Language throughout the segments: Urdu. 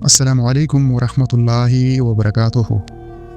السلام علیکم ورحمۃ اللہ وبرکاتہ۔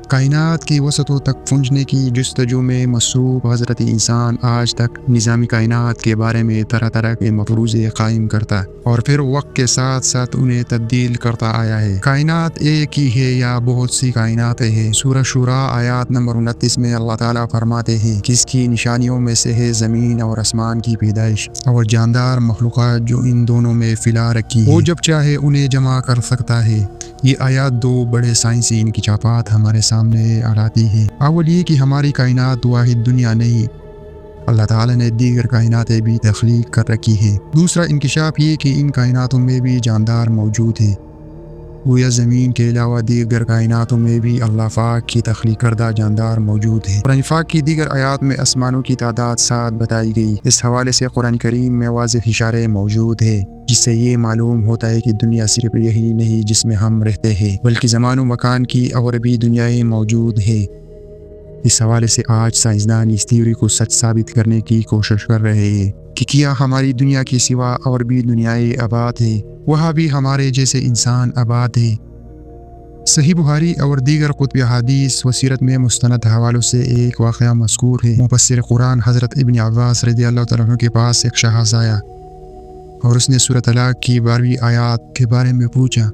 کائنات کی وسعتوں تک پہنچنے کی جستجو میں مصروف حضرت انسان آج تک نظام کائنات کے بارے میں طرح طرح کے مفروضے قائم کرتا اور پھر وقت کے ساتھ ساتھ انہیں تبدیل کرتا آیا ہے۔ کائنات ایک ہی ہے یا بہت سی کائنات ہیں؟ سورہ شورى آیات نمبر 29 میں اللہ تعالیٰ فرماتے ہیں کہ اس کی نشانیوں میں سے ہے زمین اور آسمان کی پیدائش اور جاندار مخلوقات جو ان دونوں میں پھیلا رکھی ہے، وہ جب چاہے انہیں جمع کر سکتا ہے۔ یہ آیات دو بڑے سائنسی انکشافات ہمارے سامنے لاتی ہے۔ اول یہ کہ ہماری کائنات واحد دنیا نہیں، اللہ تعالیٰ نے دیگر کائناتیں بھی تخلیق کر رکھی ہے۔ دوسرا انکشاف یہ کہ ان کائناتوں میں بھی جاندار موجود ہے، گویا زمین کے علاوہ دیگر کائناتوں میں بھی اللہ پاک کی تخلیق کردہ جاندار موجود ہے۔ قرآن پاک کی دیگر آیات میں آسمانوں کی تعداد 7 بتائی گئی۔ اس حوالے سے قرآن کریم میں واضح اشارے موجود ہیں جس سے یہ معلوم ہوتا ہے کہ دنیا صرف یہی نہیں جس میں ہم رہتے ہیں، بلکہ زمان و مکان کی اور بھی دنیایں موجود ہیں۔ اس حوالے سے آج سائنسدان اس تھیوری کو سچ ثابت کرنے کی کوشش کر رہے ہیں کہ کیا ہماری دنیا کے سوا اور بھی دنیایں آباد ہیں، وہاں بھی ہمارے جیسے انسان آباد ہیں۔ صحیح بخاری اور دیگر کتب حدیث و سیرت میں مستند حوالوں سے ایک واقعہ مذکور ہے۔ مفسر قرآن حضرت ابن عباس رضی اللہ تعالیٰ عنہ کے پاس ایک شخص آیا اور اس نے سورۃ طلاق کی 12ویں آیات کے بارے میں پوچھا۔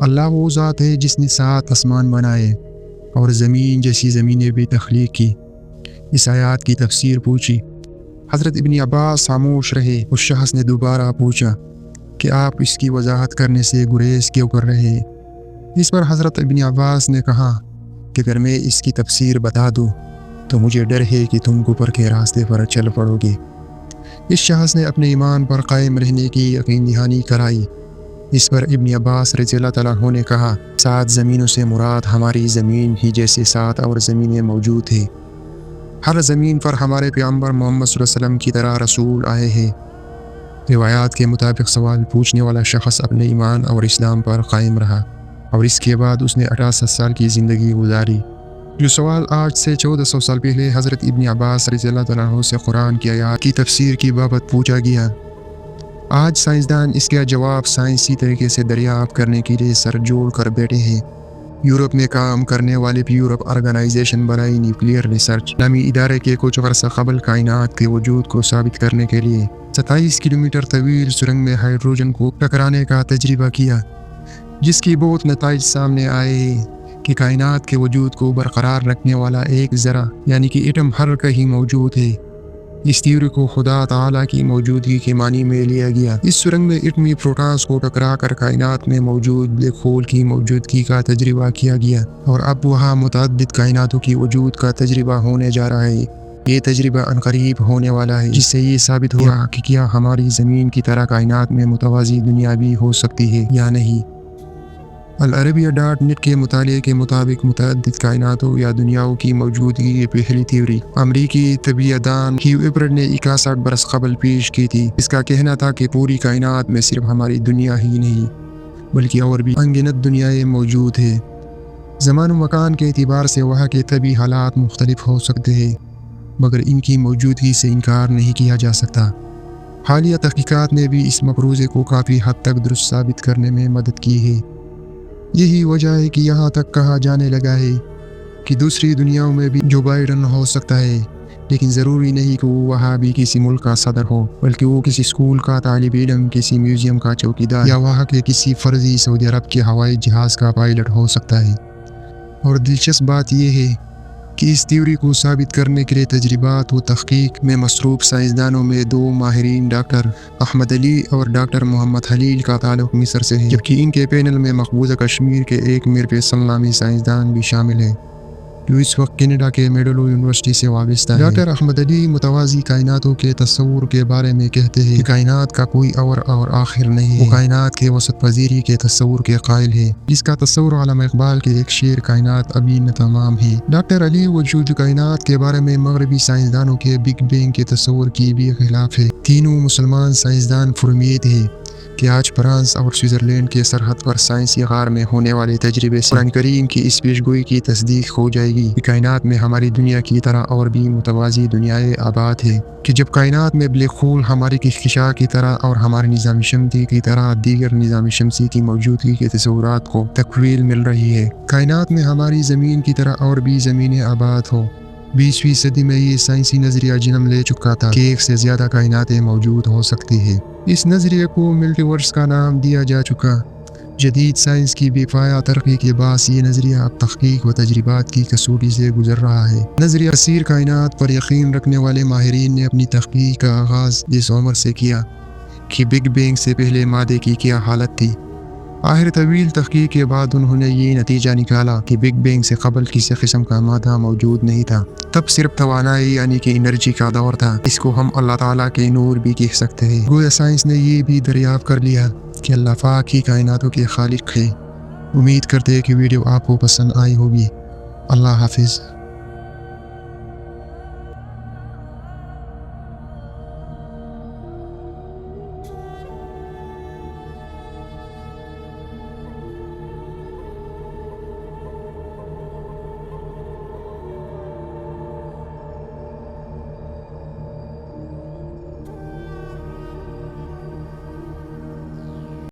اللہ وہ ذات ہے جس نے 7 آسمان بنائے اور زمین جیسی زمینیں بھی تخلیق کی۔ اس آیات کی تفسیر پوچھی۔ حضرت ابن عباس خاموش رہے۔ اس شخص نے دوبارہ پوچھا کہ آپ اس کی وضاحت کرنے سے گریز کیوں کر رہے ہیں؟ اس پر حضرت ابن عباس نے کہا کہ اگر میں اس کی تفسیر بتا دوں تو مجھے ڈر ہے کہ تم کفر کے راستے پر چل پڑو گے۔ اس شخص نے اپنے ایمان پر قائم رہنے کی یقین دہانی کرائی۔ اس پر ابن عباس رضی اللہ تعالیٰ عنہ نے کہا، 7 زمینوں سے مراد ہماری زمین ہی جیسے 7 اور زمینیں موجود ہیں۔ ہر زمین پر ہمارے پیغمبر محمد صلی اللہ علیہ وسلم کی طرح رسول آئے ہیں۔ روایات کے مطابق سوال پوچھنے والا شخص اپنے ایمان اور اسلام پر قائم رہا اور اس کے بعد اس نے 68 سال کی زندگی گزاری۔ جو سوال آج سے 1400 سال پہلے حضرت ابن عباس رضی اللہ تعالیٰ عنہ سے قرآن کی آیات کی تفسیر کی بابت پوچھا گیا، آج سائنسدان اس کا جواب سائنسی طریقے سے دریافت کرنے کے لیے سر جوڑ کر بیٹھے ہیں۔ یورپ میں کام کرنے والے یورپ آرگنائزیشن برائے نیوکلیئر ریسرچ نامی ادارے کے کچھ عرصہ قبل کائنات کے وجود کو ثابت کرنے کے لیے 27 کلومیٹر طویل سرنگ میں ہائیڈروجن کو ٹکرانے کا تجربہ کیا، جس کی بہت نتائج سامنے آئے ہیں کہ کائنات کے وجود کو برقرار رکھنے والا ایک ذرہ یعنی کہ ایٹم ہر کہیں موجود ہے۔ اس تھیوری کو خدا تعالیٰ کی موجودگی کے معنی میں لیا گیا۔ اس سرنگ میں ایٹمی پروٹونز کو ٹکرا کر کائنات میں موجود بلیک ہول کی موجودگی کا تجربہ کیا گیا اور اب وہاں متعدد کائناتوں کی وجود کا تجربہ ہونے جا رہا ہے۔ یہ تجربہ عنقریب ہونے والا ہے جس سے یہ ثابت ہوا کہ کیا ہماری زمین کی طرح کائنات میں متوازی دنیا بھی ہو سکتی ہے یا نہیں۔ العربیہ.net کے مطالعے کے مطابق متعدد کائناتوں یا دنیاؤں کی موجودگی کی پہلی تھیوری امریکی طبیعیات دان ہیو ایبرٹ نے 61 برس قبل پیش کی تھی۔ اس کا کہنا تھا کہ پوری کائنات میں صرف ہماری دنیا ہی نہیں بلکہ اور بھی انگنت دنیایں موجود ہیں۔ زمان و مکان کے اعتبار سے وہاں کے طبعی حالات مختلف ہو سکتے ہیں مگر ان کی موجودگی سے انکار نہیں کیا جا سکتا۔ حالیہ تحقیقات نے بھی اس مفروضے کو کافی حد تک درست ثابت کرنے میں مدد کی ہے۔ یہی وجہ ہے کہ یہاں تک کہا جانے لگا ہے کہ دوسری دنیاؤں میں بھی جو بائیڈن ہو سکتا ہے، لیکن ضروری نہیں کہ وہ وہاں بھی کسی ملک کا صدر ہو، بلکہ وہ کسی اسکول کا طالب علم، کسی میوزیم کا چوکیدار یا وہاں کے کسی فرضی سعودی عرب کے ہوائی جہاز کا پائلٹ ہو سکتا ہے۔ اور دلچسپ بات یہ ہے کہ اس تھیوری کو ثابت کرنے کے لیے تجربات و تحقیق میں مصروف سائنسدانوں میں 2 ماہرین ڈاکٹر احمد علی اور ڈاکٹر محمد خلیل کا تعلق مصر سے ہے، جبکہ ان کے پینل میں مقبوضہ کشمیر کے ایک میر فیصل نامی سائنسدان بھی شامل ہیں جو اس وقت کینیڈا کے میڈلو یونیورسٹی سے وابستہ ہے۔ ڈاکٹر احمد علی متوازی کائناتوں کے تصور کے بارے میں کہتے ہیں کہ کائنات کا کوئی اور آخر نہیں ہے، وہ کائنات کے وسط پذیری کے تصور کے قائل ہے جس کا تصور علامہ اقبال کے ایک شعر کائنات ابھی نہ تمام ہے۔ ڈاکٹر علی وجود کائنات کے بارے میں مغربی سائنسدانوں کے بگ بینگ کے تصور کی بھی خلاف ہے۔ تینوں مسلمان سائنسدان فرمیت ہیں کہ آج فرانس اور سوئٹزرلینڈ کے سرحد پر سائنسی غار میں ہونے والے تجربے سے قرآن کریم کی اس پیشگوئی کی تصدیق ہو جائے گی کہ کائنات میں ہماری دنیا کی طرح اور بھی متوازی دنیائیں آباد ہے، کہ جب کائنات میں بلیک ہول ہماری کہکشاں کی طرح اور ہمارے نظام شمسی کی طرح دیگر نظام شمسی کی موجودگی کے تصورات کو تکمیل مل رہی ہے، کائنات میں ہماری زمین کی طرح اور بھی زمینیں آباد ہو۔ 20ویں صدی میں یہ سائنسی نظریہ جنم لے چکا تھا کہ ایک سے زیادہ کائناتیں موجود ہو سکتی ہے۔ اس نظریے کو ملٹی ورس کا نام دیا جا چکا۔ جدید سائنس کی بے پایہ ترقی کے باعث یہ نظریہ اب تحقیق و تجربات کی کسوٹی سے گزر رہا ہے۔ نظریہ کثیر کائنات پر یقین رکھنے والے ماہرین نے اپنی تحقیق کا آغاز اس عمر سے کیا کہ بگ بینگ سے پہلے مادے کی کیا حالت تھی۔ آخر طویل تحقیق کے بعد انہوں نے یہ نتیجہ نکالا کہ بگ بینگ سے قبل کسی قسم کا مادہ موجود نہیں تھا، تب صرف توانائی یعنی کہ انرجی کا دور تھا۔ اس کو ہم اللہ تعالیٰ کے نور بھی کہہ سکتے ہیں۔ گویا سائنس نے یہ بھی دریافت کر لیا کہ اللہ پاک ہی کائناتوں کے خالق ہے۔ امید کرتے ہیں کہ ویڈیو آپ کو پسند آئی ہوگی۔ اللہ حافظ۔